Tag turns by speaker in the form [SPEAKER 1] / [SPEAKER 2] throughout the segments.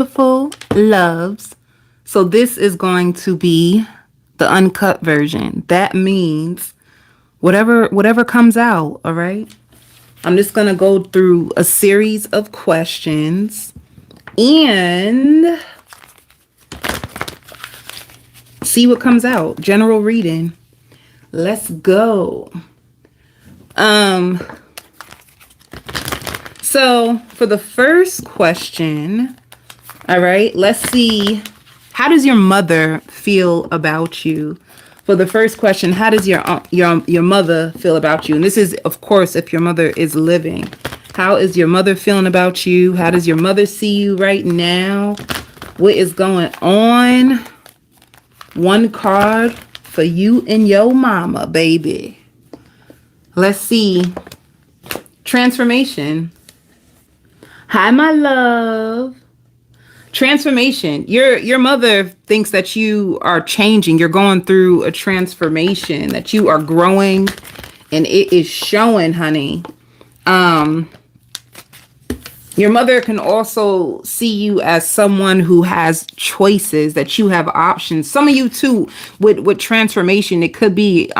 [SPEAKER 1] beautiful loves. So this is going to be the uncut version. That means whatever comes out, all right? I'm just going to go through a series of questions and see what comes out. General reading. Let's go. So for the first question, all right, let's see. How does your mother feel about you? For the first question, how does your mother feel about you? And this is, of course, if your mother is living. How is your mother feeling about you? How does your mother see you right now? What is going on? One card for you and your mama, baby. Let's see. Transformation. Hi, my love. Transformation. Your mother thinks that you are changing. You're going through a transformation, that you are growing, and it is showing, honey. Your mother can also see you as someone who has choices, that you have options. Some of you too, with transformation, it could be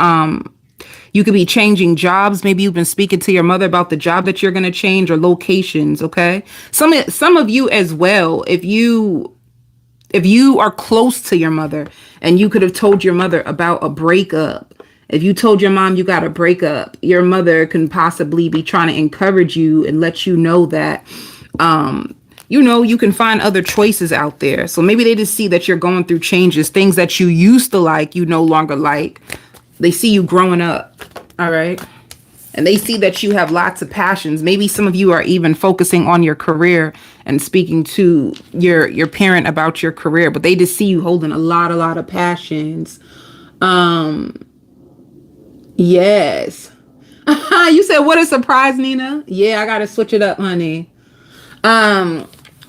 [SPEAKER 1] you could be changing jobs. Maybe you've been speaking to your mother about the job that you're going to change, or locations. Okay. Some of you as well. If you are close to your mother and you could have told your mother about a breakup. If you told your mom you got a breakup, your mother can possibly be trying to encourage you and let you know that, you can find other choices out there. So maybe they just see that you're going through changes, things that you used to like, you no longer like. They see you growing up, all right? And they see that you have lots of passions. Maybe some of you are even focusing on your career and speaking to your parent about your career, but they just see you holding a lot of passions. Yes. You said, what a surprise, Nina. Yeah, I got to switch it up, honey.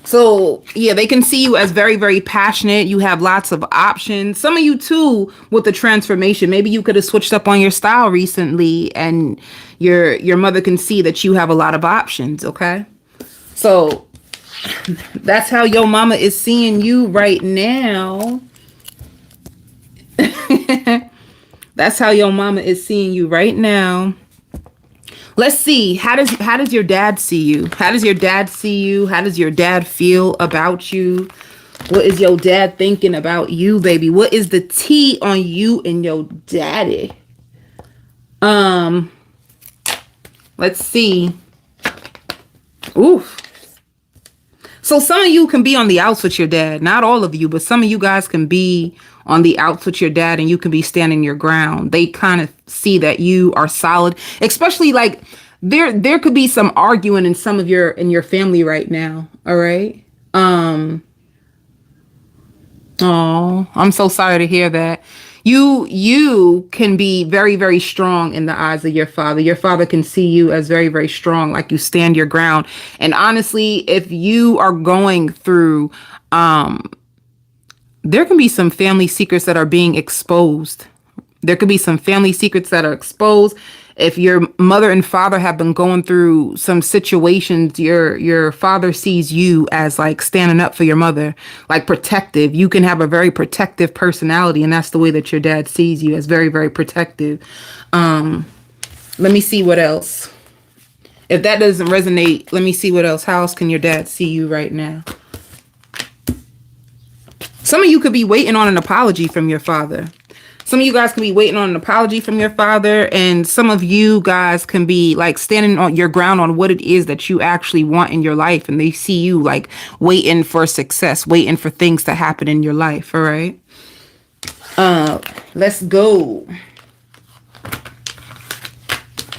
[SPEAKER 1] So yeah, they can see you as very, very passionate. You have lots of options. Some of you too, with the transformation, maybe you could have switched up on your style recently, and your mother can see that you have a lot of options. Okay. So that's how your mama is seeing you right now. That's how your mama is seeing you right now. Let's see. How does your dad see you? How does your dad see you? How does your dad feel about you? What is your dad thinking about you, baby? What is the tea on you and your daddy? Let's see. Oof. So some of you can be on the outs with your dad. Not all of you, but some of you guys can be on the outs with your dad, and you can be standing your ground. They kind of see that you are solid, especially like there could be some arguing in some of your family right now. All right. Oh, I'm so sorry to hear that. You can be very, very strong in the eyes of your father. Your father can see you as very, very strong, like you stand your ground. And honestly, if you are going through, there can be some family secrets that are being exposed. There could be some family secrets that are exposed. If your mother and father have been going through some situations, your father sees you as like standing up for your mother, like protective. You can have a very protective personality, and that's the way that your dad sees you, as very, very protective. Let me see what else. If that doesn't resonate, let me see what else. How else can your dad see you right now? Some of you could be waiting on an apology from your father. Some of you guys can be waiting on an apology from your father, and some of you guys can be like standing on your ground on what it is that you actually want in your life, and they see you like waiting for success, waiting for things to happen in your life. All right. Let's go.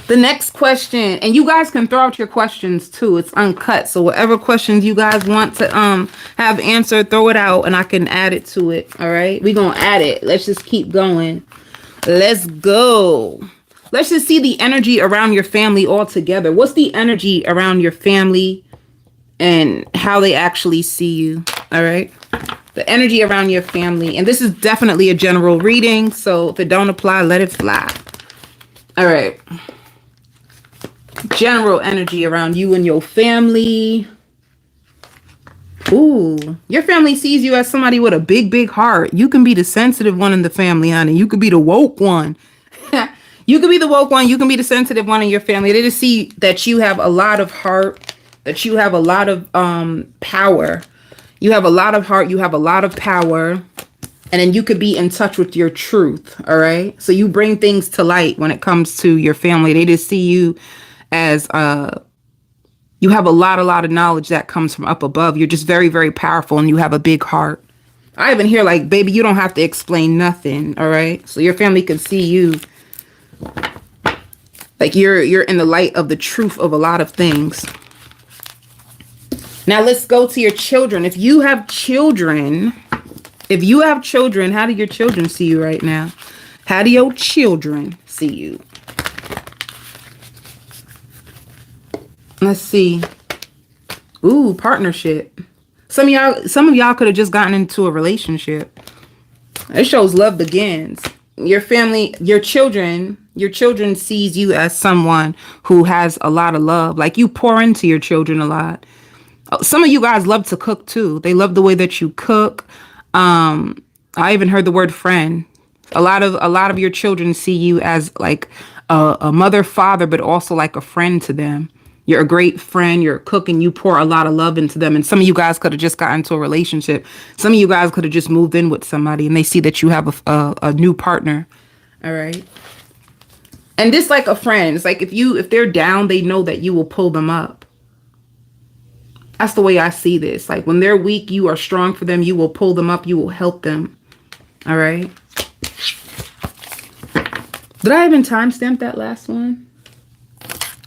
[SPEAKER 1] The next question, and you guys can throw out your questions too. It's uncut, so whatever questions you guys want to have answered, throw it out, and I can add it to it. All right, we're gonna add it. Let's just keep going. Let's go. Let's just see the energy around your family all together. What's the energy around your family and how they actually see you? All right, the energy around your family, and this is definitely a general reading, so if it don't apply, let it fly. All right. General energy around you and your family. Ooh, your family sees you as somebody with a big heart. You can be the sensitive one in the family, honey. You could be the woke one. You can be the woke one. You can be the sensitive one in your family. They just see that you have a lot of heart, that you have a lot of power. You have a lot of heart. You have a lot of power. And then you could be in touch with your truth. All right. So you bring things to light when it comes to your family. They just see you as you have a lot of knowledge that comes from up above. You're just very powerful and you have a big heart. I even hear like, baby, you don't have to explain nothing. All right. So your family can see you like you're in the light of the truth of a lot of things. Now let's go to your children. If you have children, how do your children see you right now? How do your children see you? Let's see. Ooh, partnership. Some of y'all could have just gotten into a relationship. It shows love begins. Your family, your children sees you as someone who has a lot of love. Like you pour into your children a lot. Some of you guys love to cook too. They love the way that you cook. I even heard the word friend. A lot of your children see you as like a mother, father, but also like a friend to them. You're a great friend. You're a cook and you pour a lot of love into them. And some of you guys could have just gotten into a relationship. Some of you guys could have just moved in with somebody and they see that you have a new partner. All right. And just like a friend, it's like if they're down, they know that you will pull them up. That's the way I see this. Like when they're weak, you are strong for them. You will pull them up. You will help them. All right. Did I even timestamp that last one?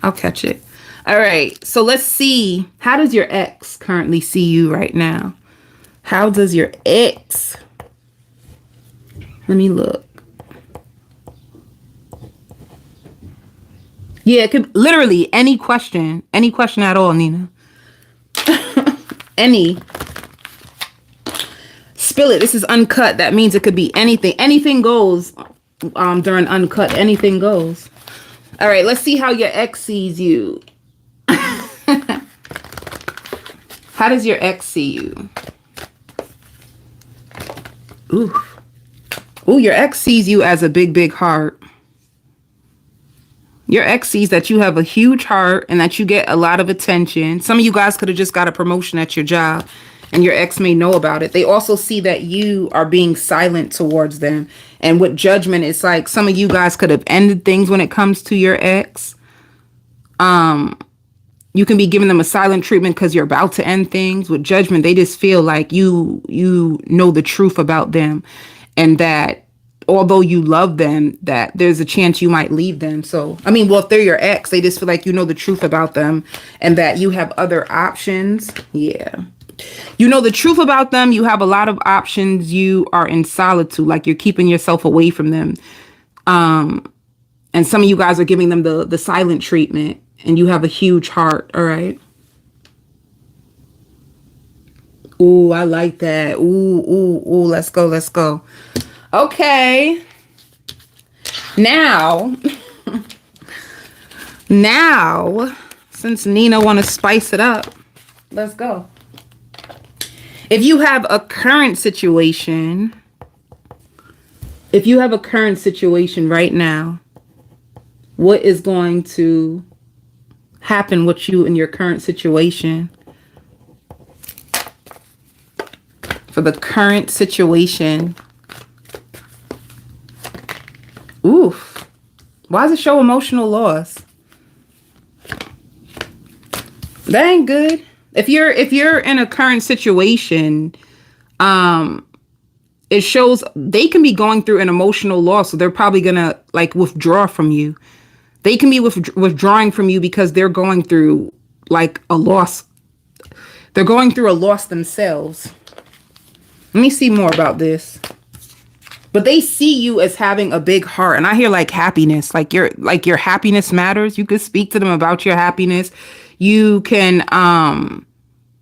[SPEAKER 1] I'll catch it. All right. So let's see. How does your ex currently see you right now? How does your ex? Let me look. Yeah, it could literally any question at all, Nina. Any. Spill it. This is uncut. That means it could be anything. Anything goes during uncut. Anything goes. All right, let's see how your ex sees you. How does your ex see you? Ooh. Ooh, your ex sees you as a big heart. Your ex sees that you have a huge heart and that you get a lot of attention. Some of you guys could have just got a promotion at your job and your ex may know about it. They also see that you are being silent towards them. And with judgment, it's like some of you guys could have ended things when it comes to your ex. You can be giving them a silent treatment because you're about to end things. With judgment, they just feel like you know the truth about them and that although you love them, that there's a chance you might leave them. So, I mean, well, if they're your ex, they just feel like you know the truth about them and that you have other options. Yeah. You know the truth about them. You have a lot of options. You are in solitude, like you're keeping yourself away from them. And some of you guys are giving them the silent treatment and you have a huge heart. All right. Ooh, I like that. Ooh. Let's go. Okay. Now, since Nina want to spice it up, let's go. If you have a current situation right now, what is going to happen with you in your current situation? For the current situation. Oof. Why does it show emotional loss? That ain't good. If you're in a current situation, it shows they can be going through an emotional loss. So they're probably gonna like withdraw from you. They can be withdrawing from you because they're going through like a loss. They're going through a loss themselves. Let me see more about this. But they see you as having a big heart. And I hear like happiness, like your happiness matters. You could speak to them about your happiness. You can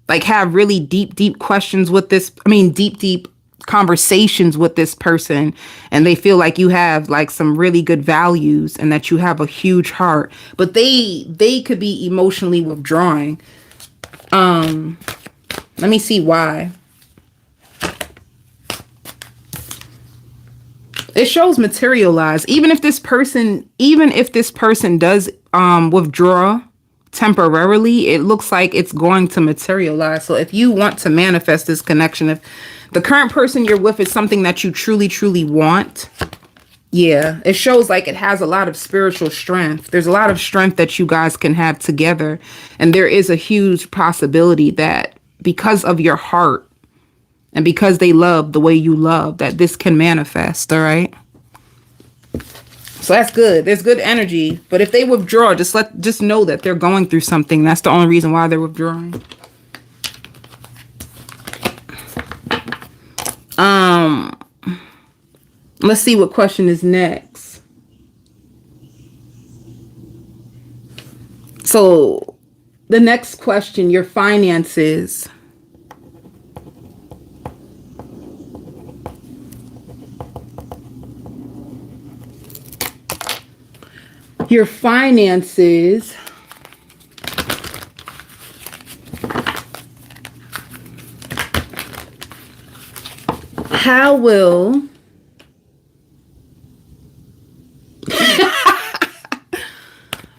[SPEAKER 1] like have really deep questions with this. I mean, deep conversations with this person. And they feel like you have like some really good values and that you have a huge heart. But they could be emotionally withdrawing. Let me see why. It shows materialize. Even if this person does withdraw temporarily, it looks like it's going to materialize. So if you want to manifest this connection, if the current person you're with is something that you truly, truly want, yeah, it shows like it has a lot of spiritual strength. There's a lot of strength that you guys can have together. And there is a huge possibility that because of your heart and because they love the way you love, that this can manifest. All right. So that's good. There's good energy. But if they withdraw, just know that they're going through something. That's the only reason why they're withdrawing. Let's see what question is next. So the next question, your finances. Your finances. How will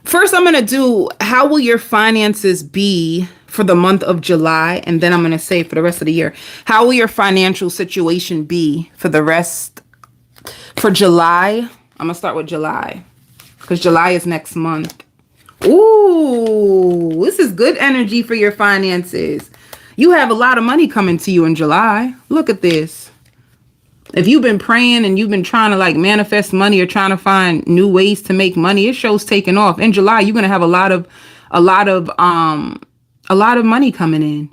[SPEAKER 1] first I'm going to do how will your finances be for the month of July, and then I'm going to say for the rest of the year. How will your financial situation be for July? I'm going to start with July, because July is next month. Ooh, this is good energy for your finances. You have a lot of money coming to you in July. Look at this. If you've been praying and you've been trying to like manifest money or trying to find new ways to make money, it shows taking off. In July, you're going to have a lot of money coming in.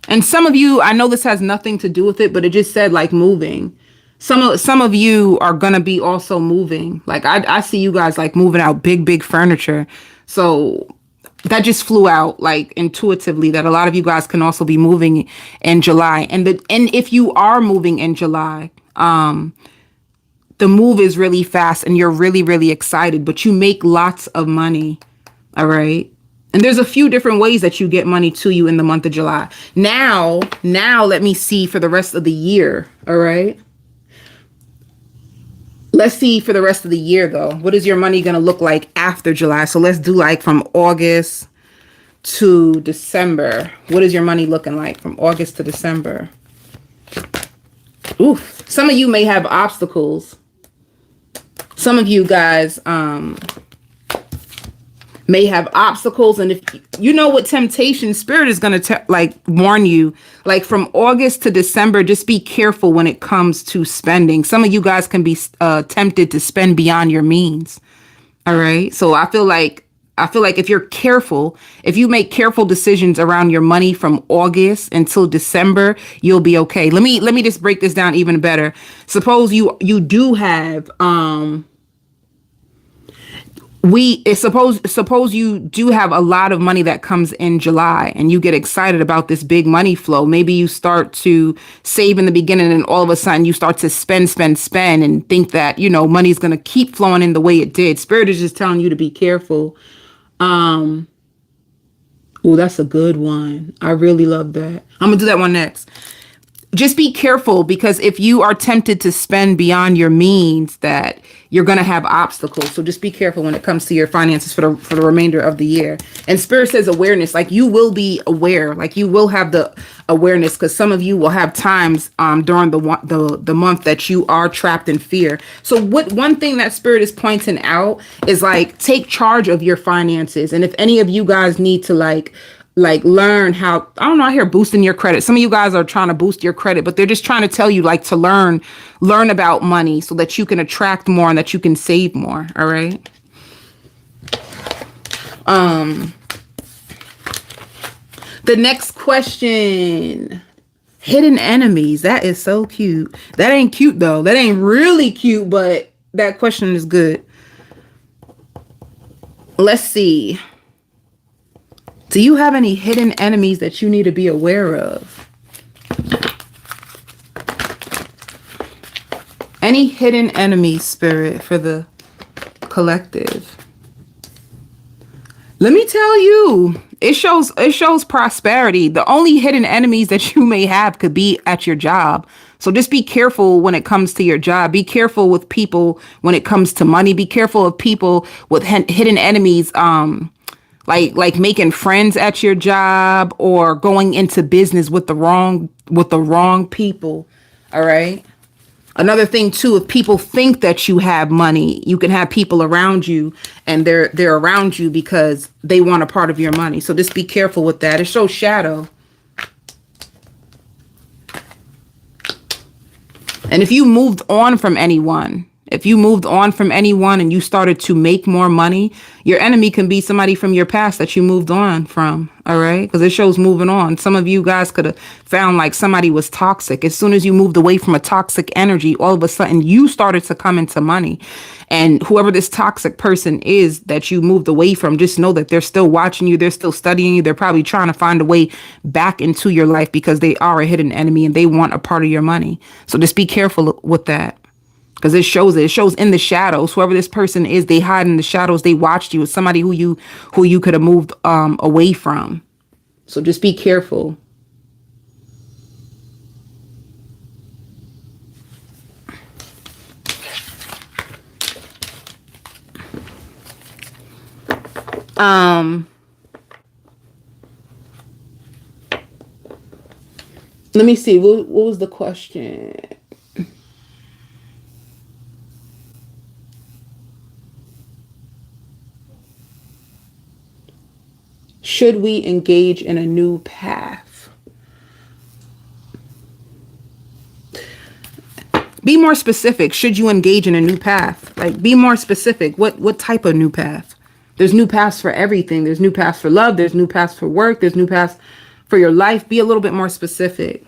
[SPEAKER 1] And some of you, I know this has nothing to do with it, but it just said like moving. Some of you are going to be also moving. Like I see you guys like moving out big furniture. So that just flew out like intuitively that a lot of you guys can also be moving in July. And if you are moving in July, the move is really fast and you're really, really excited, but you make lots of money. All right. And there's a few different ways that you get money to you in the month of July. Now let me see for the rest of the year. All right. Let's see for the rest of the year, though. What is your money going to look like after July? So let's do like from August to December. What is your money looking like from August to December? Oof. Some of you may have obstacles. Some of you guys may have obstacles. And if you know what temptation, Spirit is going to like warn you, like from August to December, just be careful when it comes to spending. Some of you guys can be tempted to spend beyond your means. All right. So I feel like if you're careful, if you make careful decisions around your money from August until December, you'll be okay. Let me just break this down even better. Suppose you do have suppose you do have a lot of money that comes in July and you get excited about this big money flow. Maybe you start to save in the beginning and all of a sudden you start to spend and think that, you know, money's going to keep flowing in the way it did. Spirit is just telling you to be careful. Oh, that's a good one. I really love that. I'm going to do that one next. Just be careful, because if you are tempted to spend beyond your means, that you're going to have obstacles. So just be careful when it comes to your finances for the remainder of the year. And Spirit says awareness, like you will be aware, like you will have the awareness, because some of you will have times during the month that you are trapped in fear. So one thing that Spirit is pointing out is like take charge of your finances. And if any of you guys need to like learn how, I don't know, I hear boosting your credit. Some of you guys are trying to boost your credit, but they're just trying to tell you like to learn about money so that you can attract more and that you can save more. All right. The next question, hidden enemies. That is so cute. That ain't cute though. That ain't really cute, but that question is good. Let's see. Do you have any hidden enemies that you need to be aware of? Any hidden enemies, Spirit, for the collective? Let me tell you, It shows prosperity. The only hidden enemies that you may have could be at your job. So just be careful when it comes to your job. Be careful with people when it comes to money. Be careful of people with hidden enemies. Like making friends at your job or going into business with the wrong people. All right. Another thing too, if people think that you have money, you can have people around you and they're around you because they want a part of your money. So just be careful with that. It shows shadow. And if you moved on from anyone, and you started to make more money, your enemy can be somebody from your past that you moved on from. All right. Because it shows moving on. Some of you guys could have found like somebody was toxic. As soon as you moved away from a toxic energy, all of a sudden you started to come into money. And whoever this toxic person is that you moved away from, just know that they're still watching you. They're still studying you. They're probably trying to find a way back into your life because they are a hidden enemy and they want a part of your money. So just be careful with that. Because it shows in the shadows. Whoever this person is, they hide in the shadows. They watched you. It's somebody who you could have moved away from. So just be careful. Let me see. What was the question? Should we engage in a new path? Be more specific. Should you engage in a new path? Like, be more specific. What type of new path? There's new paths for everything. There's new paths for love. There's new paths for work. There's new paths for your life. Be a little bit more specific.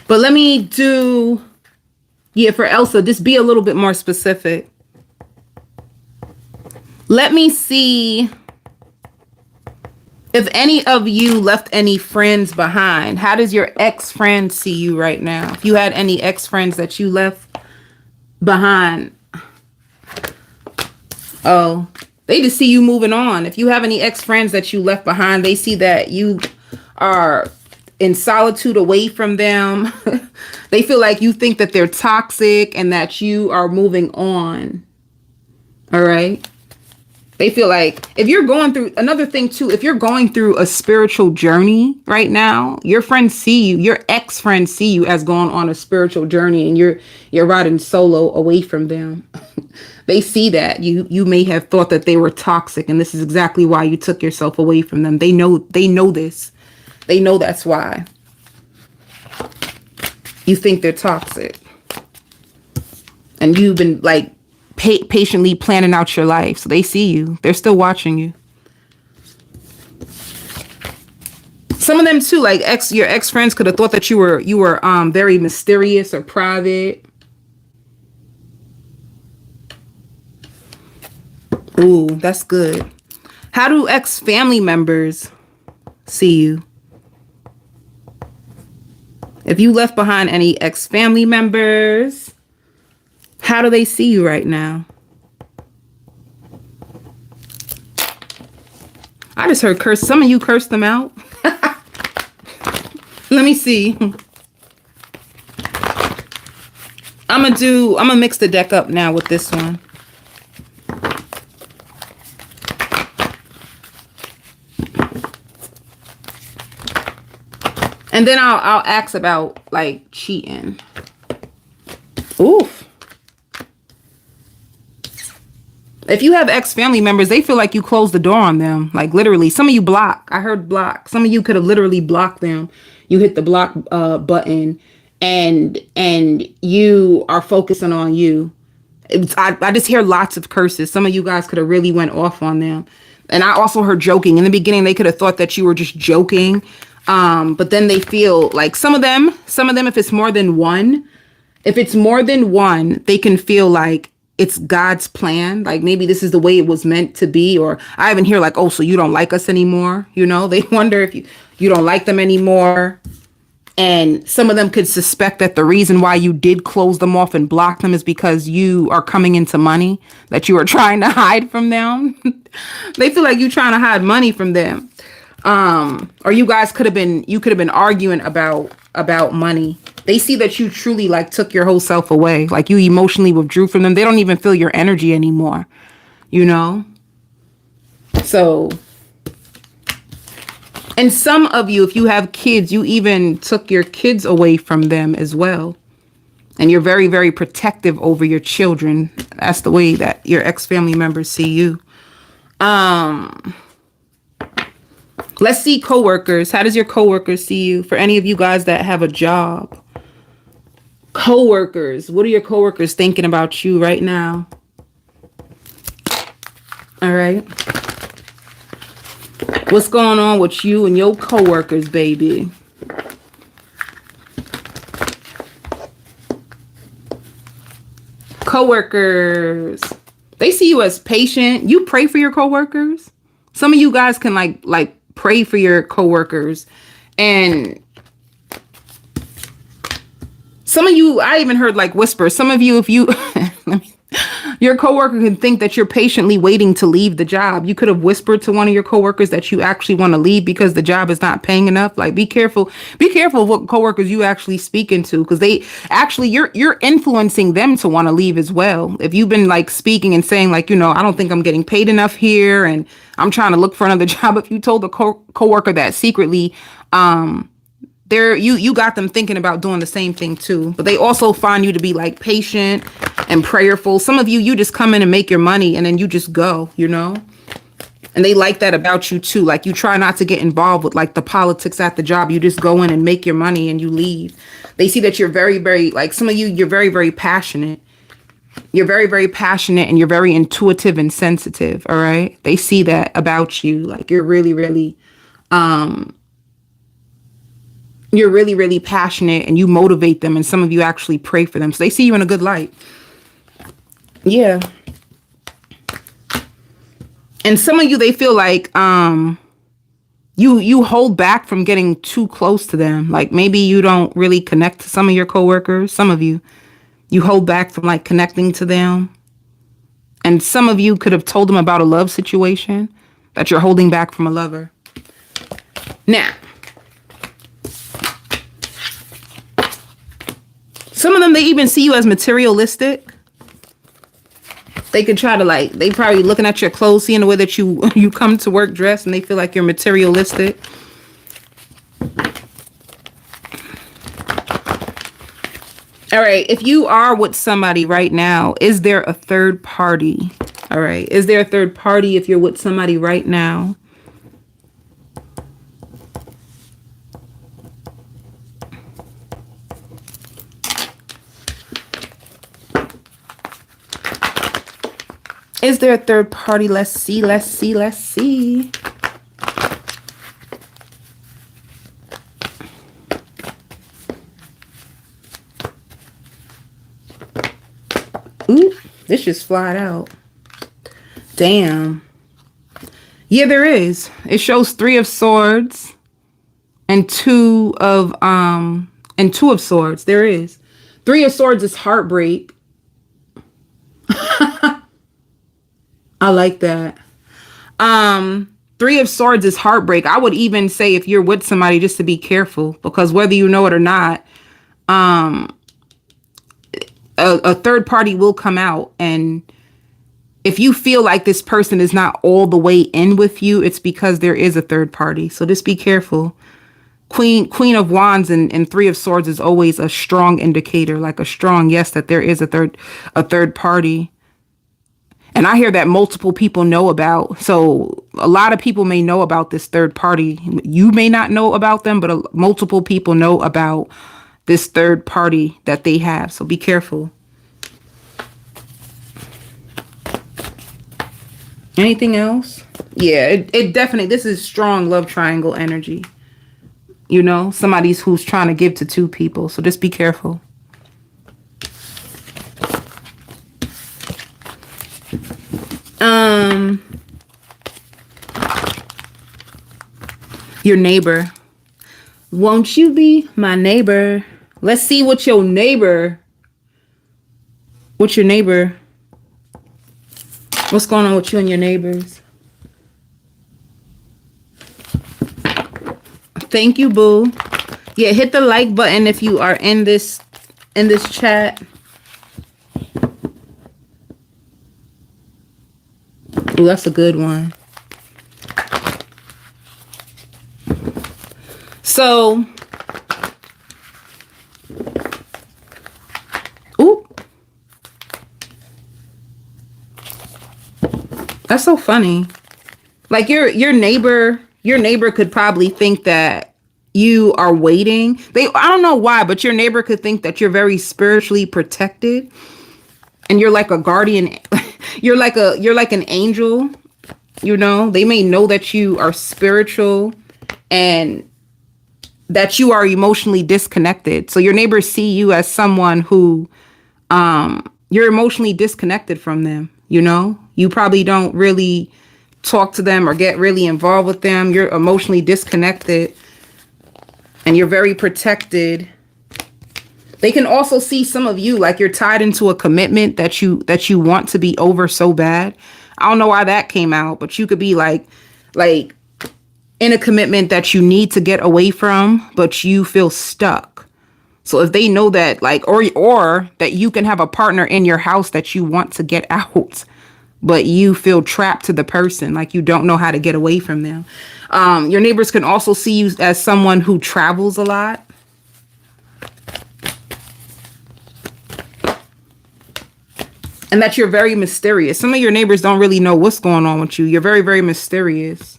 [SPEAKER 1] But let me do... Yeah, for Elsa, just be a little bit more specific. Let me see if any of you left any friends behind. How does your ex-friend see you right now? If you had any ex-friends that you left behind. Oh, they just see you moving on. If you have any ex-friends that you left behind, they see that you are in solitude away from them. They feel like you think that they're toxic and that you are moving on. All right. They feel like if you're going through another thing too, if you're going through a spiritual journey right now, your friends see you, your ex-friends see you as going on a spiritual journey and you're riding solo away from them. They see that you may have thought that they were toxic and this is exactly why you took yourself away from them. They know this. They know that's why you think they're toxic. And you've been like patiently planning out your life. So they see you. They're still watching you. Some of them too, like your ex-friends could have thought that you were very mysterious or private. Ooh, that's good. How do ex-family members see you? If you left behind any ex-family members, how do they see you right now? I just heard curse. Some of you cursed them out. Let me see. I'm gonna mix the deck up now with this one. And then I'll ask about like cheating. Oof. If you have ex-family members, they feel like you closed the door on them. Like literally, some of you block. I heard block. Some of you could have literally blocked them. You hit the block button and you are focusing on you. I just hear lots of curses. Some of you guys could have really went off on them. And I also heard joking. In the beginning, they could have thought that you were just joking. But then they feel like some of them, if it's more than one, they can feel like it's God's plan. Like maybe this is the way it was meant to be. Or I even hear like, oh, so you don't like us anymore. You know, they wonder if you don't like them anymore. And some of them could suspect that the reason why you did close them off and block them is because you are coming into money that you are trying to hide from them. They feel like you're trying to hide money from them. Or you guys could have been arguing about money. They see that you truly like took your whole self away. Like you emotionally withdrew from them. They don't even feel your energy anymore, you know? So, and some of you, if you have kids, you even took your kids away from them as well. And you're very, very protective over your children. That's the way that your ex-family members see you. Let's see coworkers. How does your coworkers see you? For any of you guys that have a job. Coworkers. What are your coworkers thinking about you right now? All right. What's going on with you and your coworkers, baby? Coworkers. They see you as patient. You pray for your coworkers. Some of you guys can like pray for your coworkers. And some of you, I even heard like whispers. Some of you, if you your coworker can think that you're patiently waiting to leave the job. You could have whispered to one of your coworkers that you actually want to leave because the job is not paying enough. Like, be careful of what coworkers you actually speak into, because they actually, you're influencing them to want to leave as well. If you've been like speaking and saying like, I don't think I'm getting paid enough here and I'm trying to look for another job. If you told a coworker that secretly, you got them thinking about doing the same thing too. But they also find you to be like patient and prayerful. Some of you just come in and make your money and then you just go, and they like that about you too. Like, you try not to get involved with like the politics at the job. You just go in and make your money and you leave. They see that you're very, very, like, some of you, you're very, very passionate. You're very, very passionate and you're very intuitive and sensitive. All right. They see that about you. Like, you're really, really, you're really, really passionate and you motivate them. And some of you actually pray for them. So they see you in a good light. Yeah. And some of you, they feel like you hold back from getting too close to them. Like, maybe you don't really connect to some of your coworkers. Some of you hold back from like connecting to them. And some of you could have told them about a love situation that you're holding back from a lover. Now, some of them, they even see you as materialistic. They could try to they probably looking at your clothes, seeing the way that you come to work dressed, and they feel like you're materialistic. All right. If you are with somebody right now, is there a third party? All right. Is there a third party if you're with somebody right now? Is there a third party? Let's see. Ooh, this just flied out. Damn. Yeah, there is. It shows 3 of Swords and 2 of Swords. There is. 3 of Swords is heartbreak. I like that. 3 of Swords is heartbreak. I would even say, if you're with somebody, just to be careful, because whether you know it or not, a third party will come out. And if you feel like this person is not all the way in with you, it's because there is a third party. So just be careful. Queen of Wands and 3 of Swords is always a strong indicator, like a strong yes, that there is a third party. And I hear that multiple people know about. So a lot of people may know about this third party. You may not know about them, but multiple people know about this third party that they have. So be careful. Anything else? Yeah, it definitely, this is strong love triangle energy. Somebody who's trying to give to 2 people. So just be careful. Your neighbor. Won't you be my neighbor? Let's see what's your neighbor, what's going on with you and your neighbors. Thank you, boo. Yeah, hit the like button if you are in this chat. Ooh, that's a good one. So, ooh, that's so funny. Like your neighbor could probably think that you are waiting. I don't know why, but your neighbor could think that you're very spiritually protected and you're like a guardian. You're like an angel, They may know that you are spiritual and that you are emotionally disconnected. So your neighbors see you as someone who you're emotionally disconnected from them, You probably don't really talk to them or get really involved with them. You're emotionally disconnected and you're very protected. They can also see some of you like you're tied into a commitment that you want to be over so bad. I don't know why that came out, but you could be like in a commitment that you need to get away from, but you feel stuck. So if they know that or that you can have a partner in your house that you want to get out, but you feel trapped to the person, like you don't know how to get away from them. Your neighbors can also see you as someone who travels a lot. And that you're very mysterious. Some of your neighbors don't really know what's going on with you. You're very, very mysterious.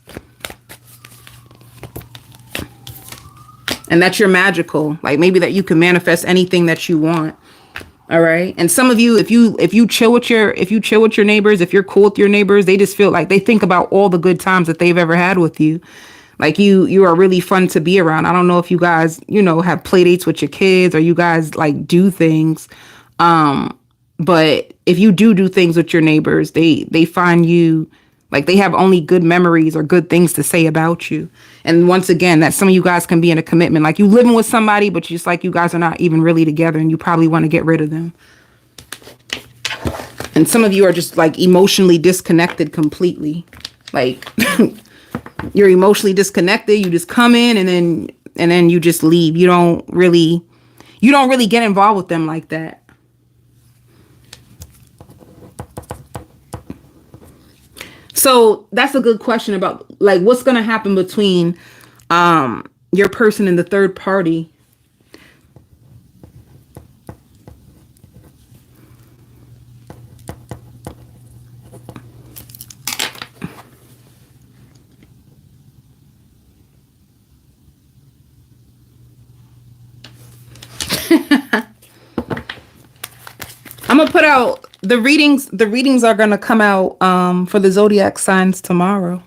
[SPEAKER 1] And that you're magical. Like maybe that you can manifest anything that you want. All right. And some of you, if you chill with your neighbors, if you're cool with your neighbors, they just feel like they think about all the good times that they've ever had with you. Like you are really fun to be around. I don't know if you guys, have play dates with your kids or you guys like do things. But if you do things with your neighbors, they find you like they have only good memories or good things to say about you. And once again, that some of you guys can be in a commitment, like you living with somebody, but just like you guys are not even really together and you probably want to get rid of them. And some of you are just like emotionally disconnected completely. Like you're emotionally disconnected. You just come in and then you just leave. You don't really get involved with them like that. So that's a good question about like what's going to happen between your person and the third party. I'm going to put out the readings. The readings are going to come out for the Zodiac signs tomorrow.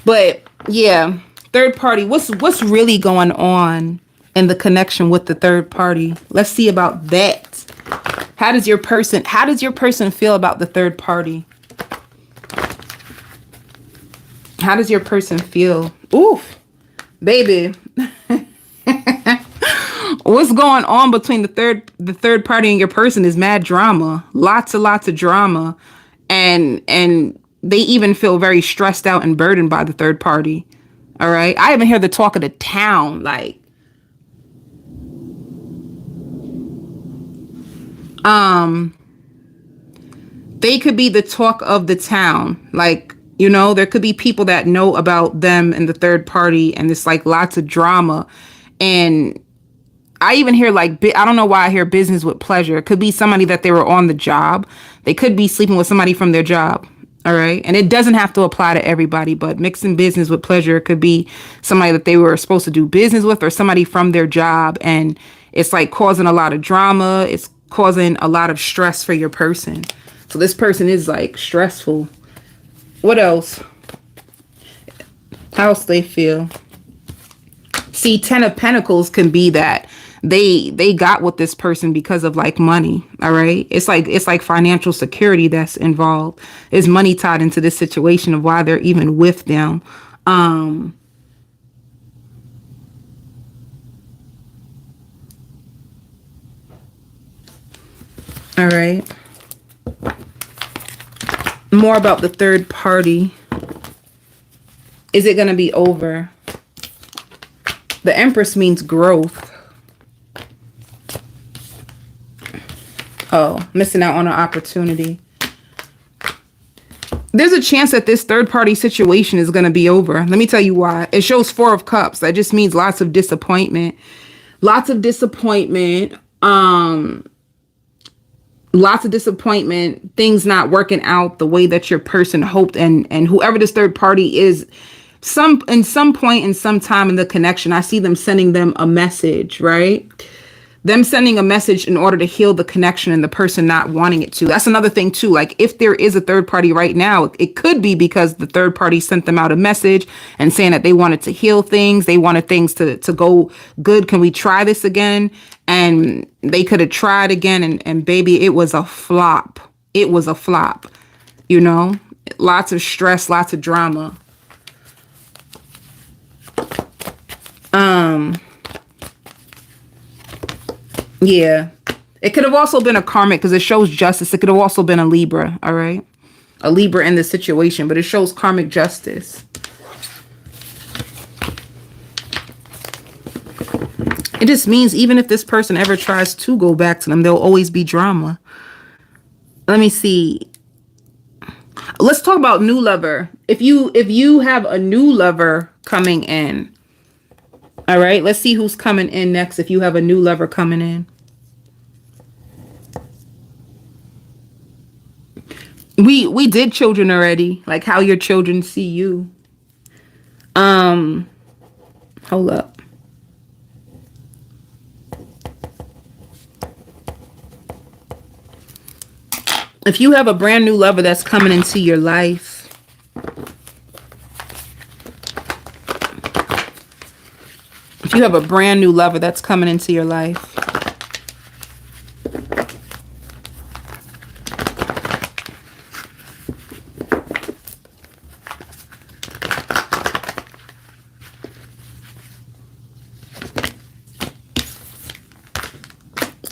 [SPEAKER 1] But yeah, third party, what's really going on in the connection with the third party? Let's see about that. How does your person feel about the third party? How does your person feel? Oof, baby. What's going on between the third party and your person is mad drama. Lots of drama. And they even feel very stressed out and burdened by the third party. All right. I even hear the talk of the town. Like, they could be the talk of the town. Like, there could be people that know about them and the third party, and it's like lots of drama. And I even hear like, I don't know why I hear business with pleasure. It could be somebody that they were on the job. They could be sleeping with somebody from their job. All right. And it doesn't have to apply to everybody, but mixing business with pleasure could be somebody that they were supposed to do business with or somebody from their job. And it's like causing a lot of drama. It's causing a lot of stress for your person. So this person is like stressful. What else? How else they feel? See, 10 of Pentacles can be that they got with this person because of like money. All right. It's like financial security that's involved. Is money tied into this situation of why they're even with them? All right. More about the third party. Is it going to be over? The Empress means growth. Oh, missing out on an opportunity. There's a chance that this third party situation is going to be over. Let me tell you why. It shows 4 of Cups. That just means lots of disappointment. Lots of disappointment. Lots of disappointment. Things not working out the way that your person hoped. And whoever this third party is, in some point in some time in the connection, I see them sending them a message, right? Them sending a message in order to heal the connection and the person not wanting it to. That's another thing too. Like if there is a third party right now, it could be because the third party sent them out a message and saying that they wanted to heal things. They wanted things to go good. Can we try this again? And they could have tried again. And baby, it was a flop. It was a flop, you know, lots of stress, lots of drama. Yeah, it could have also been a karmic because it shows justice. It could have also been a Libra. All right. A Libra in this situation, but it shows karmic justice. It just means even if this person ever tries to go back to them, there'll always be drama. Let me see. Let's talk about new lover. If you have a new lover coming in. All right, let's see who's coming in next if you have a new lover coming in. We did children already, like how your children see you. Hold up. If you have a brand new lover that's coming into your life, if you have a brand new lover that's coming into your life,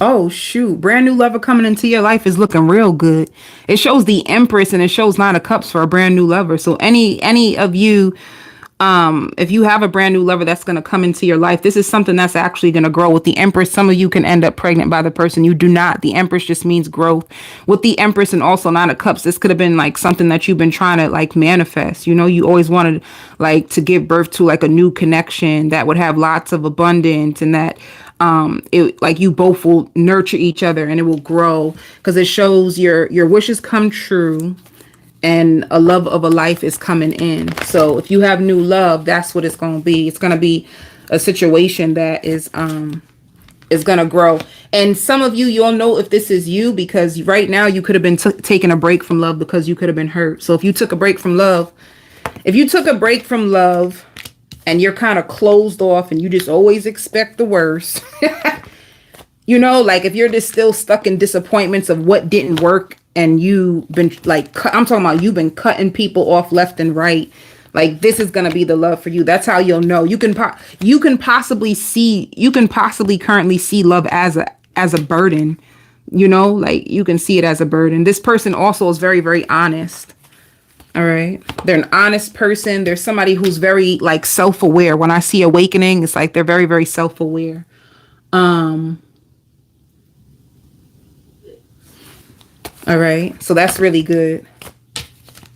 [SPEAKER 1] oh shoot, brand new lover coming into your life is looking real good. It shows the Empress and it shows 9 of Cups for a brand new lover. So any of you, if you have a brand new lover that's going to come into your life, this is something that's actually going to grow. With the Empress, some of you can end up pregnant by the person you do not. The Empress just means growth. With the Empress and also 9 of Cups, this could have been like something that you've been trying to like manifest. You know, you always wanted like to give birth to like a new connection that would have lots of abundance and that it like you both will nurture each other and it will grow because it shows your wishes come true. And a love of a life is coming in. So if you have new love, that's what it's going to be. It's going to be a situation that is going to grow. And some of you, you'll know if this is you because right now you could have been taking a break from love because you could have been hurt. So if you took a break from love, and you're kind of closed off and you just always expect the worst, you know, like if you're just still stuck in disappointments of what didn't work. And you've been like, I'm talking about you've been cutting people off left and right. Like this is going to be the love for you. That's how you'll know. You can possibly currently see love as a burden, you know, like you can see it as a burden. This person also is very, very honest. All right. They're an honest person. They're somebody who's very like self-aware. When I see awakening, it's like they're very, very self-aware. All right. So that's really good.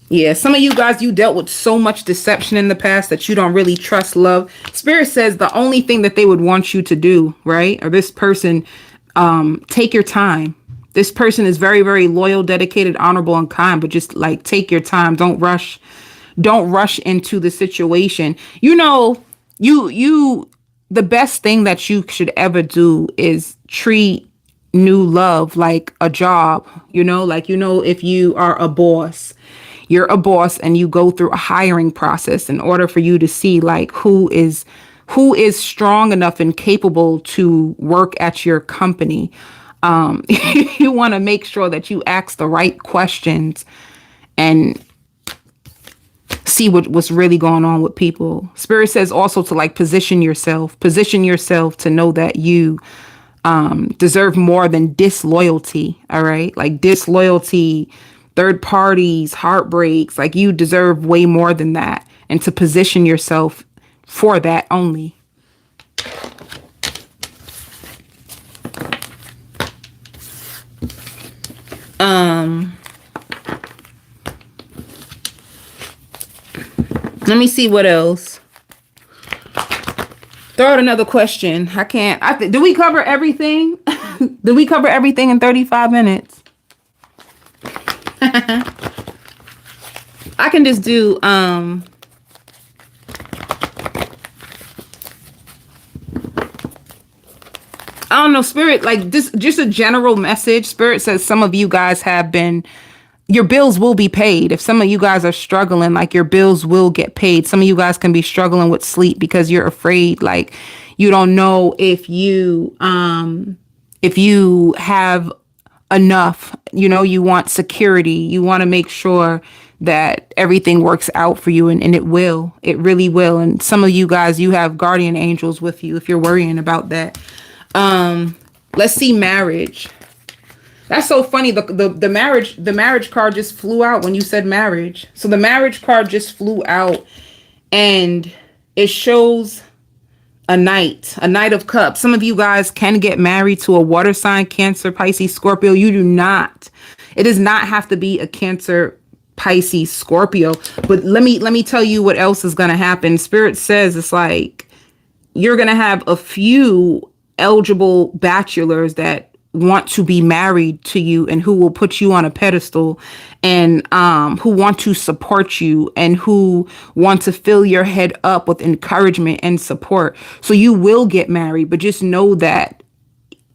[SPEAKER 1] Yeah. Some of you guys, you dealt with so much deception in the past that you don't really trust love. Spirit says the only thing that they would want you to do, right? Or this person, take your time. This person is very, very loyal, dedicated, honorable, and kind, but just like take your time. Don't rush into the situation. You know, the best thing that you should ever do is treat new love like a job, you know, like, you know, if you are a boss, you're a boss and you go through a hiring process in order for you to see like who is strong enough and capable to work at your company. You want to make sure that you ask the right questions and see what's really going on with people. Spirit says also to like position yourself to know that you deserve more than disloyalty. All right. Like disloyalty, third parties, heartbreaks. Like you deserve way more than that. And to position yourself for that only. Let me see what else. Throw out another question. I can't. Did we cover everything? Did we cover everything in 35 minutes? I can just do I don't know, Spirit, like this, just a general message. Spirit says some of you guys have been, your bills will be paid. If some of you guys are struggling, like your bills will get paid. Some of you guys can be struggling with sleep because you're afraid, like you don't know if you have enough, you want security. You want to make sure that everything works out for you, and it will. It really will. And some of you guys, you have guardian angels with you if you're worrying about that. Let's see marriage. That's so funny. The marriage card just flew out when you said marriage. So the marriage card just flew out, and it shows a knight of cups. Some of you guys can get married to a water sign, Cancer, Pisces, Scorpio. You do not. It does not have to be a Cancer, Pisces, Scorpio. But let me tell you what else is going to happen. Spirit says it's like you're going to have a few eligible bachelors that want to be married to you and who will put you on a pedestal, and who want to support you and who want to fill your head up with encouragement and support. So you will get married, but just know that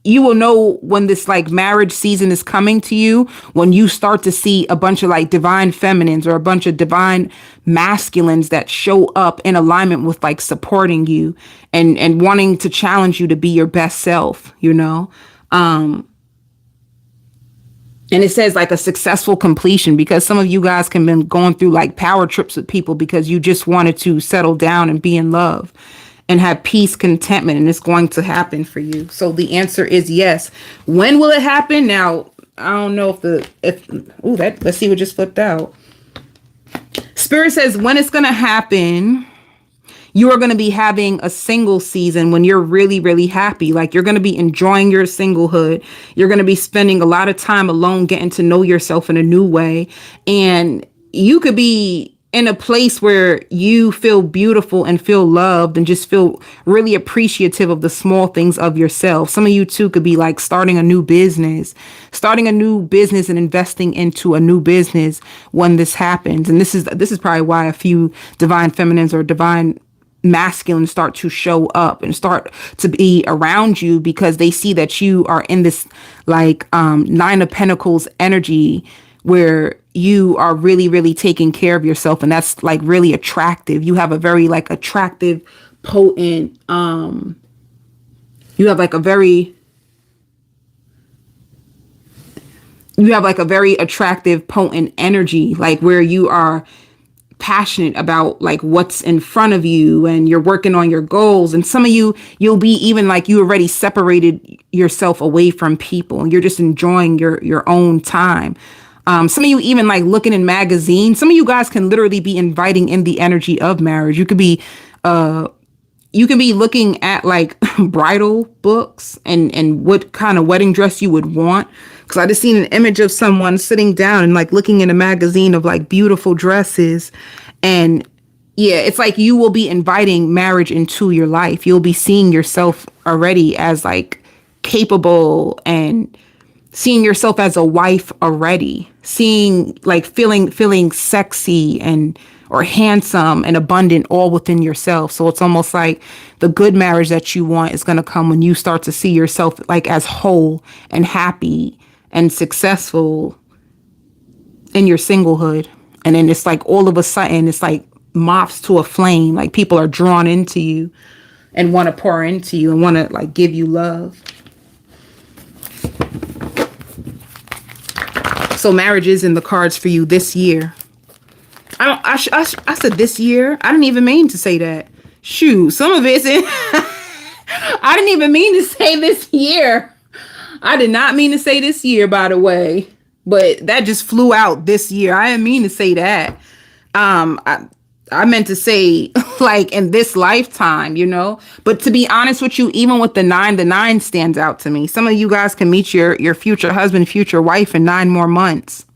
[SPEAKER 1] you will know when this like marriage season is coming to you, when you start to see a bunch of like divine feminines or a bunch of divine masculines that show up in alignment with like supporting you and wanting to challenge you to be your best self, and it says like a successful completion, because some of you guys can been going through like power trips with people because you just wanted to settle down and be in love and have peace, contentment, and it's going to happen for you. So the answer is yes. When will it happen? Now, I don't know let's see what just flipped out. Spirit says when it's going to happen, you are going to be having a single season when you're really, really happy. Like you're going to be enjoying your singlehood. You're going to be spending a lot of time alone, getting to know yourself in a new way. And you could be in a place where you feel beautiful and feel loved and just feel really appreciative of the small things of yourself. Some of you too could be like starting a new business and investing into a new business when this happens. And this is probably why a few divine feminines or divine masculine start to show up and start to be around you, because they see that you are in this like Nine of Pentacles energy where you are really, really taking care of yourself. And that's like really attractive. You have a very like attractive, potent, you have like a very attractive, potent energy, like where you are passionate about like what's in front of you and you're working on your goals. And some of you'll be even like you already separated yourself away from people and you're just enjoying your own time. Some of you even like looking in magazines. Some of you guys can literally be inviting in the energy of marriage. You could be looking at like bridal books and what kind of wedding dress you would want. Because I just seen an image of someone sitting down and like looking in a magazine of like beautiful dresses. And yeah, it's like you will be inviting marriage into your life. You'll be seeing yourself already as like capable and seeing yourself as a wife already. Seeing like feeling sexy and or handsome and abundant all within yourself. So it's almost like the good marriage that you want is going to come when you start to see yourself like as whole and happy and successful in your singlehood. And then it's like all of a sudden it's like moths to a flame. Like people are drawn into you and want to pour into you and want to like give you love. So marriage is in the cards for you this year. I said this year. I didn't even mean to say that. Shoot, some of it's in. I didn't even mean to say this year. I did not mean to say this year, by the way. But that just flew out this year. I didn't mean to say that. I meant to say like in this lifetime, you know. But to be honest with you, even with the nine stands out to me. Some of you guys can meet your future husband, future wife in 9 more months.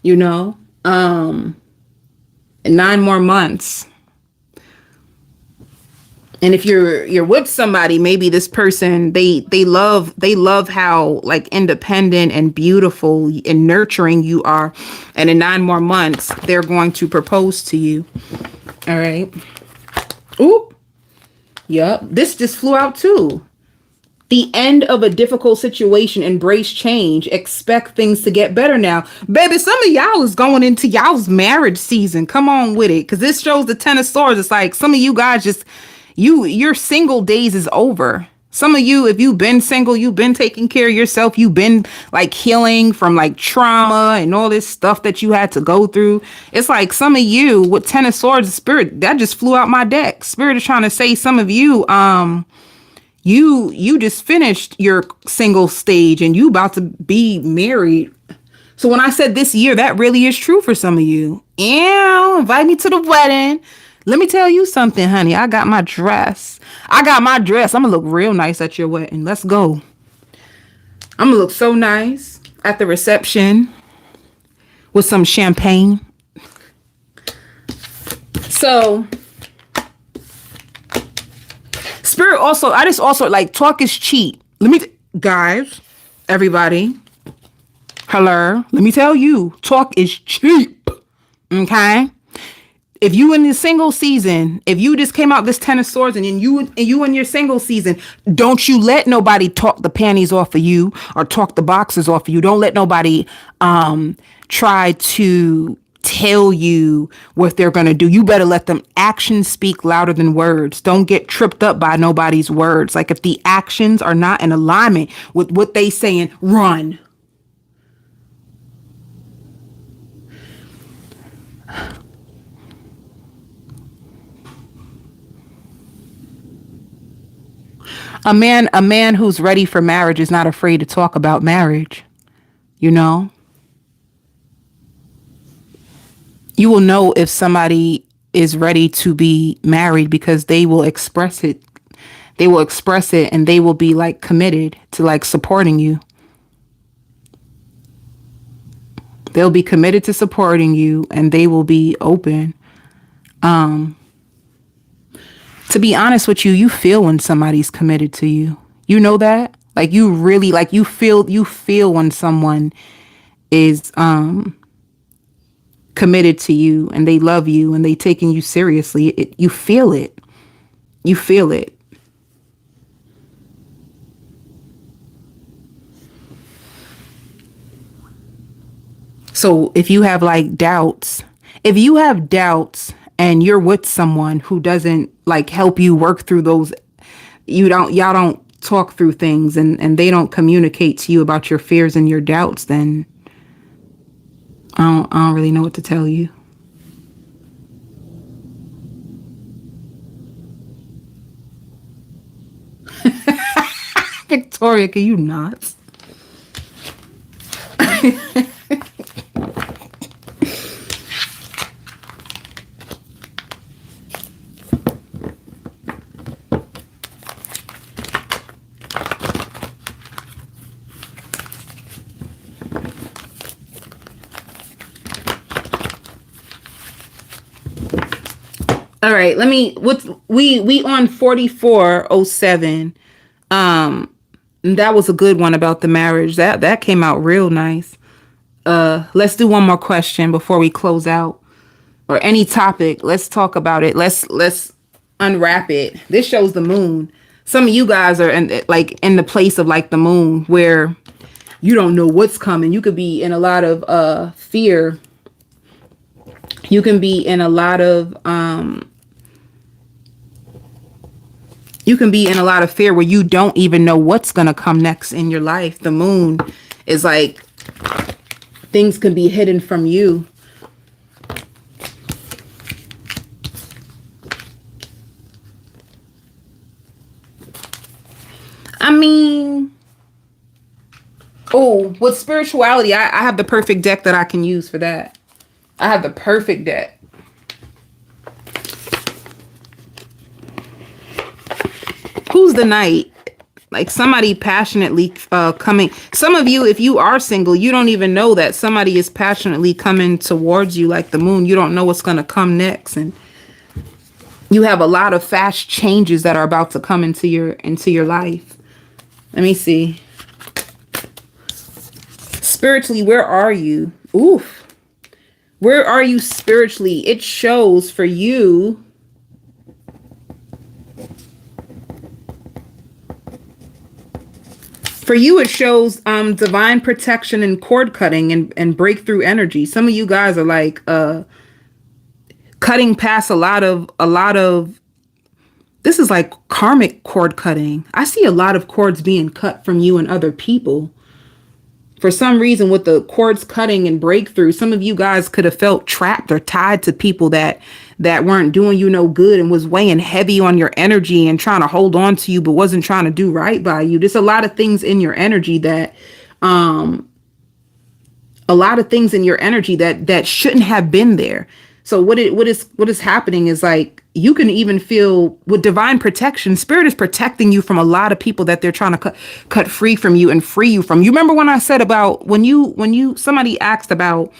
[SPEAKER 1] You know, in 9 more months. And if you're with somebody, maybe this person, they love how like independent and beautiful and nurturing you are. And in 9 more months, they're going to propose to you. All right. Oop. Yep. This just flew out too. The end of a difficult situation. Embrace change. Expect things to get better now. Baby, some of y'all is going into y'all's marriage season. Come on with it. Because this shows the 10 of swords. It's like some of you guys just... your single days is over. Some of you, if you've been single, you've been taking care of yourself. You've been like healing from like trauma and all this stuff that you had to go through. It's like some of you with 10 of swords, spirit, that just flew out my deck. Spirit is trying to say some of you, you just finished your single stage and you about to be married. So when I said this year, that really is true for some of you. Yeah, invite me to the wedding. Let me tell you something, honey. I got my dress. I'm going to look real nice at your wedding. Let's go. I'm going to look so nice at the reception with some champagne. So, Spirit also, I just also like talk is cheap. Guys, everybody, hello. Let me tell you, talk is cheap. Okay? If you in the single season, if you just came out this 10 of swords and you in your single season, don't you let nobody talk the panties off of you or talk the boxes off of you. Don't let nobody try to tell you what they're going to do. You better let them actions speak louder than words. Don't get tripped up by nobody's words. Like if the actions are not in alignment with what they saying, run. A man who's ready for marriage is not afraid to talk about marriage. You know? You will know if somebody is ready to be married because they will express it. They will express it and they will be like committed to like supporting you. They'll be committed to supporting you and they will be open. To be honest with you, you feel when somebody's committed to you. You know that? Like you really like you feel when someone is committed to you and they love you and they taking you seriously. You feel it. You feel it. So if you have like doubts, and you're with someone who doesn't like help you work through those, y'all don't talk through things and they don't communicate to you about your fears and your doubts, then I don't really know what to tell you. Victoria, can you not? All right, we on 4407. That was a good one about the marriage. That came out real nice. Let's do one more question before we close out. Or any topic. Let's talk about it. Let's unwrap it. This shows the moon. Some of you guys are in the place of like the moon where you don't know what's coming. You could be in a lot of fear. You can be in a lot of fear where you don't even know what's going to come next in your life. The moon is like things can be hidden from you. Oh, with spirituality, I have the perfect deck that I can use for that. I have the perfect deck. Who's the knight? Like somebody passionately coming. Some of you, if you are single, you don't even know that somebody is passionately coming towards you like the moon. You don't know what's going to come next. And you have a lot of fast changes that are about to come into your life. Let me see. Spiritually, where are you? Oof. Where are you spiritually? It shows for you. For you, it shows divine protection and cord cutting and breakthrough energy. Some of you guys are like cutting past a lot of this is like karmic cord cutting. I see a lot of cords being cut from you and other people. For some reason, with the cords cutting and breakthrough, some of you guys could have felt trapped or tied to people that weren't doing you no good and was weighing heavy on your energy and trying to hold on to you, but wasn't trying to do right by you. There's a lot of things in your energy that that shouldn't have been there. So what is happening is like you can even feel with divine protection. Spirit is protecting you from a lot of people that they're trying to cut free from you and free you from. You remember when I said about when somebody asked about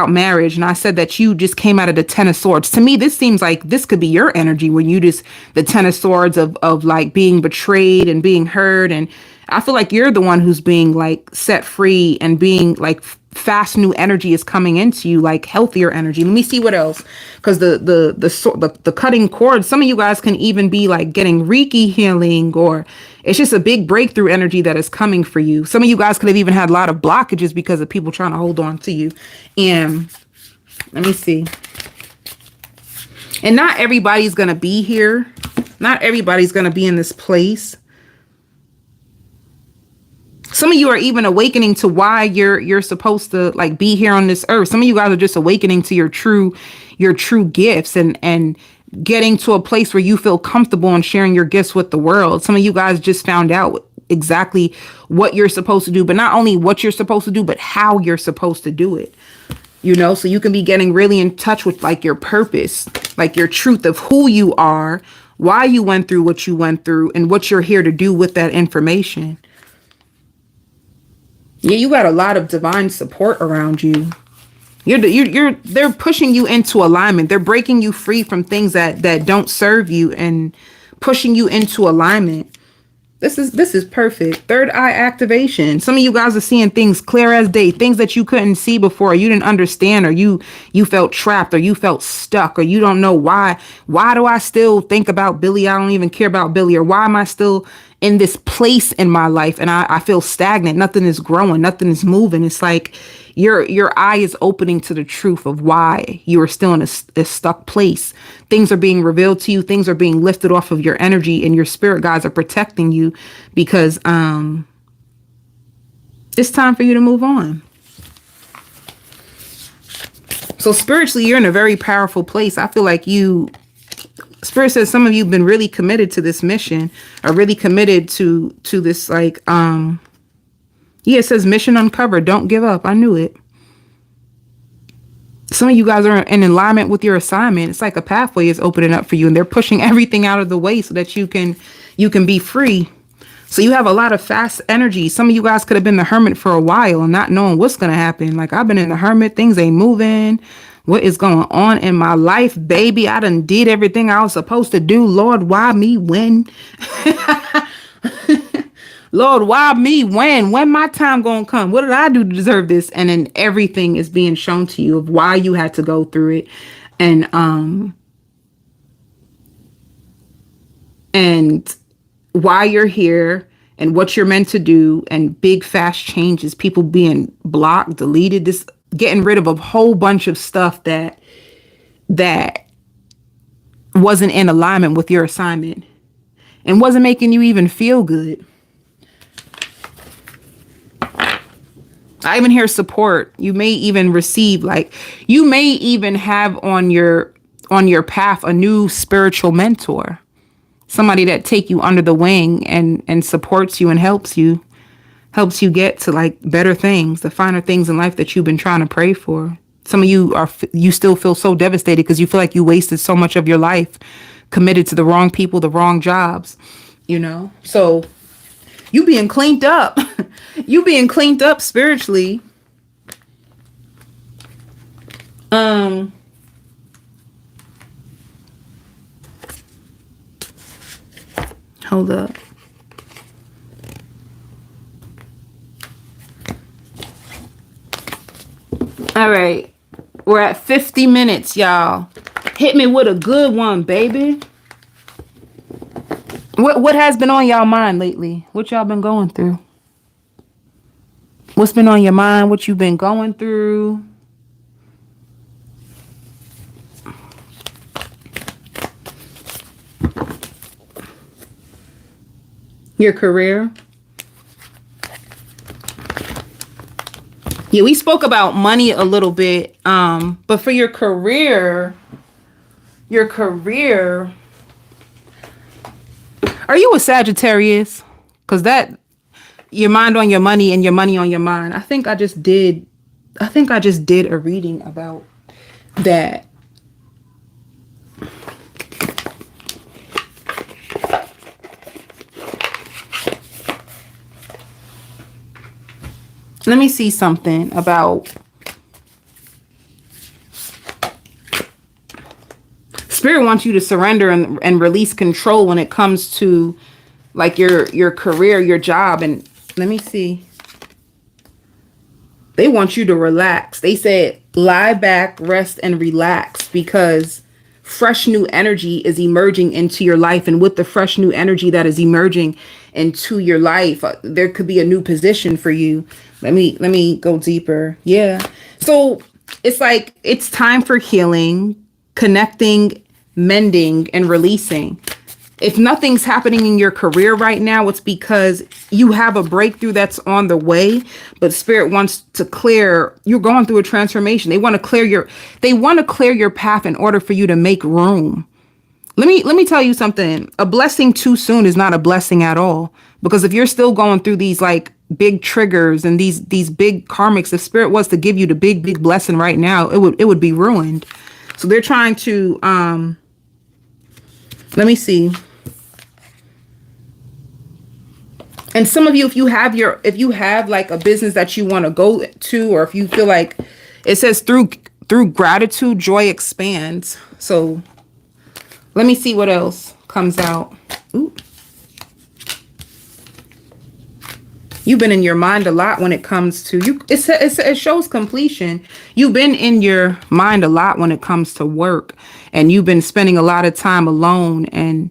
[SPEAKER 1] marriage and I said that you just came out of the Ten of Swords. To me, this seems like this could be your energy when you just the Ten of Swords of like being betrayed and being hurt. And I feel like you're the one who's being like set free and being like fast new energy is coming into you, like healthier energy. Let me see what else, because the cutting cord. Some of you guys can even be like getting Reiki healing, or it's just a big breakthrough energy that is coming for you. Some of you guys could have even had a lot of blockages because of people trying to hold on to you. And let me see. And not everybody's gonna be here. Not everybody's gonna be in this place. Some of you are even awakening to why you're supposed to like be here on this earth. Some of you guys are just awakening to your true gifts and getting to a place where you feel comfortable in sharing your gifts with the world. Some of you guys just found out exactly what you're supposed to do, but not only what you're supposed to do, but how you're supposed to do it. You know, so you can be getting really in touch with like your purpose, like your truth of who you are, why you went through what you went through, and what you're here to do with that information. Yeah, you got a lot of divine support around you. They're pushing you into alignment. They're breaking you free from things that don't serve you and pushing you into alignment. This is perfect. Third eye activation. Some of you guys are seeing things clear as day, things that you couldn't see before, you didn't understand, or you felt trapped, or you felt stuck, or you don't know why. Why do I still think about Billy? I don't even care about Billy. Or why am I still in this place in my life and I feel stagnant? Nothing is growing, nothing is moving. It's like your eye is opening to the truth of why you are still in a stuck place. Things are being revealed to you. Things are being lifted off of your energy, and your spirit guides are protecting you because it's time for you to move on. So spiritually, you're in a very powerful place. I feel like Spirit says some of you have been really committed to this mission, or really committed to this, like, yeah, it says mission uncovered. Don't give up. I knew it. Some of you guys are in alignment with your assignment. It's like a pathway is opening up for you, and they're pushing everything out of the way so that you can be free. So you have a lot of fast energy. Some of you guys could have been the hermit for a while and not knowing what's going to happen. Like, I've been in the hermit. Things ain't moving. What is going on in my life, baby? I done did everything I was supposed to do. Lord, why me? When? Lord, why me? When? When my time gonna come? What did I do to deserve this? And then everything is being shown to you of why you had to go through it. And why you're here and what you're meant to do, and big fast changes, people being blocked, deleted, this getting rid of a whole bunch of stuff that wasn't in alignment with your assignment and wasn't making you even feel good. I even hear support. You may even receive, like, you may even have on your path a new spiritual mentor, somebody that take you under the wing and supports you and helps you helps you get to like better things, the finer things in life that you've been trying to pray for. Some of you you still feel so devastated because you feel like you wasted so much of your life committed to the wrong people, the wrong jobs, So you being cleaned up, you being cleaned up spiritually. Hold up. All right. We're at 50 minutes, y'all. Hit me with a good one, baby. What has been on y'all mind lately? What y'all been going through? What's been on your mind? What you've been going through? Your career? Yeah, we spoke about money a little bit. But for your career, are you a Sagittarius? Because your mind on your money and your money on your mind. I think I just did a reading about that. Let me see something about Spirit wants you to surrender and release control when it comes to like your career, your job. And let me see. They want you to relax. They said lie back, rest, and relax because fresh new energy is emerging into your life. And with the fresh new energy that is emerging into your life, there could be a new position for you. Let me go deeper. Yeah. So it's like it's time for healing, connecting, mending, and releasing. If nothing's happening in your career right now, it's because you have a breakthrough that's on the way, but Spirit wants to clear, you're going through a transformation. They want to clear your path in order for you to make room. Let me tell you something. A blessing too soon is not a blessing at all. Because if you're still going through these like big triggers and these big karmics, if Spirit was to give you the big blessing right now, it would be ruined. So they're trying to let me see. And some of you, if you have like a business that you want to go to, or if you feel like it says through gratitude, joy expands. So let me see what else comes out. Ooh. You've been in your mind a lot when it comes to you. It shows completion. You've been in your mind a lot when it comes to work, and you've been spending a lot of time alone and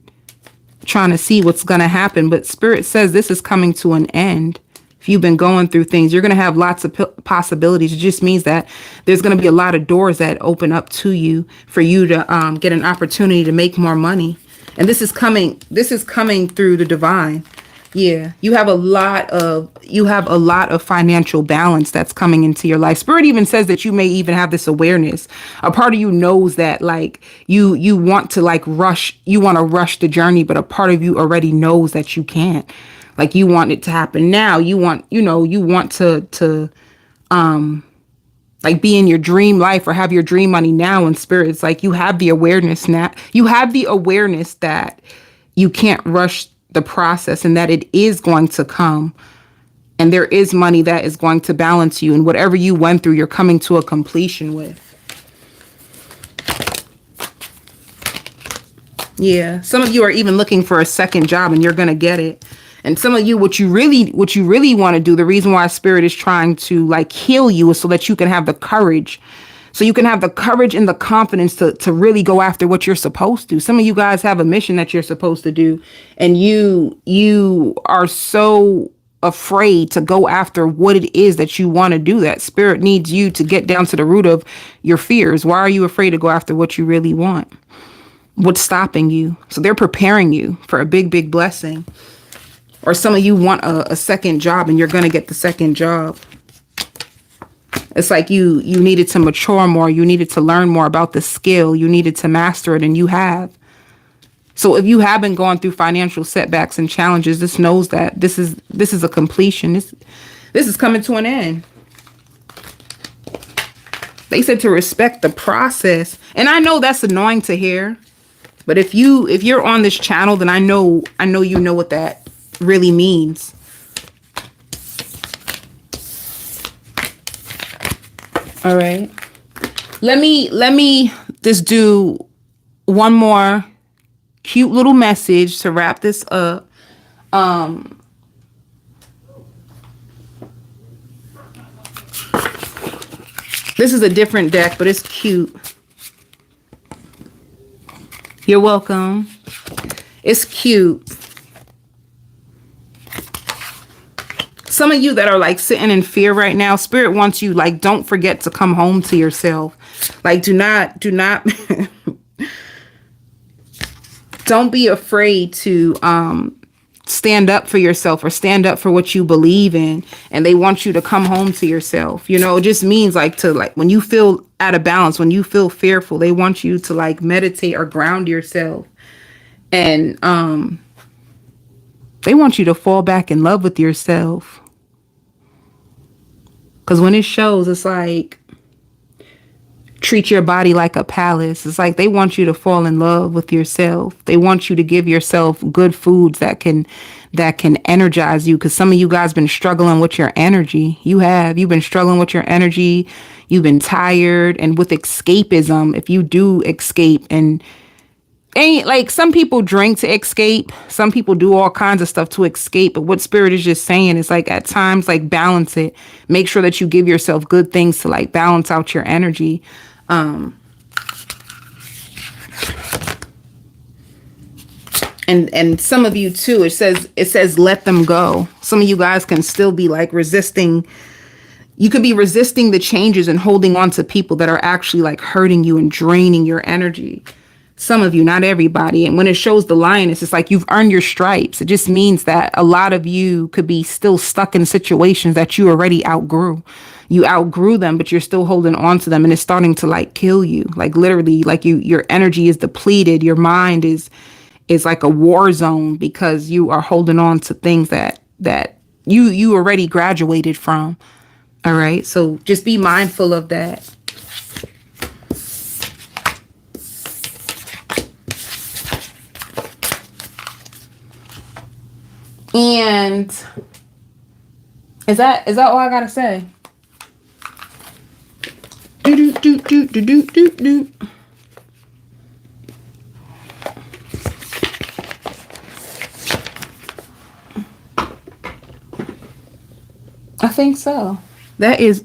[SPEAKER 1] trying to see what's going to happen. But Spirit says this is coming to an end. If you've been going through things, you're going to have lots of possibilities. It just means that there's going to be a lot of doors that open up to you for you to get an opportunity to make more money. And this is coming through the divine. Yeah, you have a lot of financial balance that's coming into your life. Spirit even says that you may even have this awareness. A part of you knows that like you want to like rush the journey, but a part of you already knows that you can't. Like you want it to happen now. You want to like be in your dream life or have your dream money now. And Spirit, it's like you have the awareness now. You have the awareness that you can't rush the process and that it is going to come, and there is money that is going to balance you, and whatever you went through, you're coming to a completion with. Yeah, some of you are even looking for a second job, and you're going to get it. And some of you, what you really want to do, the reason why Spirit is trying to like heal you is so that you can have the courage. So you can have the courage and the confidence to really go after what you're supposed to. Some of you guys have a mission that you're supposed to do, and you are so afraid to go after what it is that you want to do. That Spirit needs you to get down to the root of your fears. Why are you afraid to go after what you really want? What's stopping you? So they're preparing you for a big blessing. Or some of you want a second job, and you're going to get the second job. It's like you needed to mature more. You needed to learn more about the skill. You needed to master it, and you have. So if you have been going through financial setbacks and challenges, this knows that this is a completion. This is coming to an end. They said to respect the process. And I know that's annoying to hear. But if you're on this channel, then I know you know what that really means. All right. Let me just do one more cute little message to wrap this up. This is a different deck, but it's cute. You're welcome. It's cute. Some of you that are like sitting in fear right now, Spirit wants you, like, don't forget to come home to yourself. Like, do not don't be afraid to stand up for yourself or stand up for what you believe in. And they want you to come home to yourself. You know, it just means like when you feel out of balance, when you feel fearful, they want you to like meditate or ground yourself. And they want you to fall back in love with yourself. Because when it shows, it's like, treat your body like a palace. It's like they want you to fall in love with yourself. They want you to give yourself good foods that can energize you. Because some of you guys been struggling with your energy. You've been struggling with your energy. You've been tired. And with escapism, if you do escape and like, some people drink to escape. Some people do all kinds of stuff to escape. But what Spirit is just saying is like, at times, like, balance it. Make sure that you give yourself good things to like balance out your energy. And some of you too, it says let them go. Some of you guys can still be like resisting. You could be resisting the changes and holding on to people that are actually like hurting you and draining your energy. Some of you, not everybody. And when it shows the lioness, it's like you've earned your stripes. It just means that a lot of you could be still stuck in situations that you already outgrew. You outgrew them, but you're still holding on to them, and it's starting to like kill you. Like literally, like your energy is depleted. Your mind is like a war zone because you are holding on to things that you already graduated from. All right. So just be mindful of that. And is that all I gotta say? I think so. That is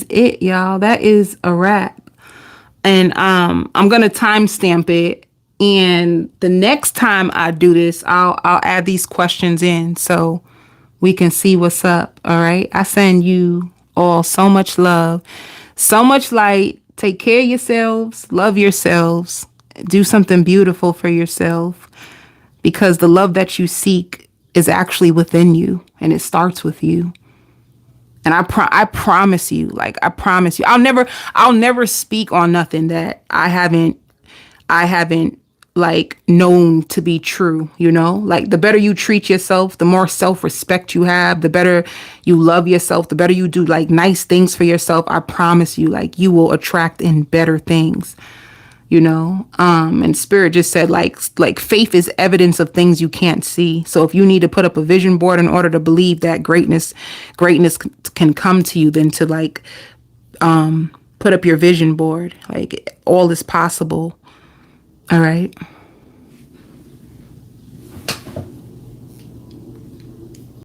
[SPEAKER 1] it, y'all. That is a wrap. And I'm gonna timestamp it. And the next time I do this, I'll add these questions in so we can see what's up. All right. I send you all so much love, so much light. Take care of yourselves. Love yourselves. Do something beautiful for yourself, because the love that you seek is actually within you, and it starts with you. And I promise you, like, I promise you, I'll never speak on nothing that I haven't like known to be true, you know? Like, the better you treat yourself, the more self-respect you have, the better you love yourself, the better you do like nice things for yourself. I promise you, like, you will attract in better things, you know? And Spirit just said like faith is evidence of things you can't see. So if you need to put up a vision board in order to believe that greatness can come to you, then to like put up your vision board. Like, all is possible. All right.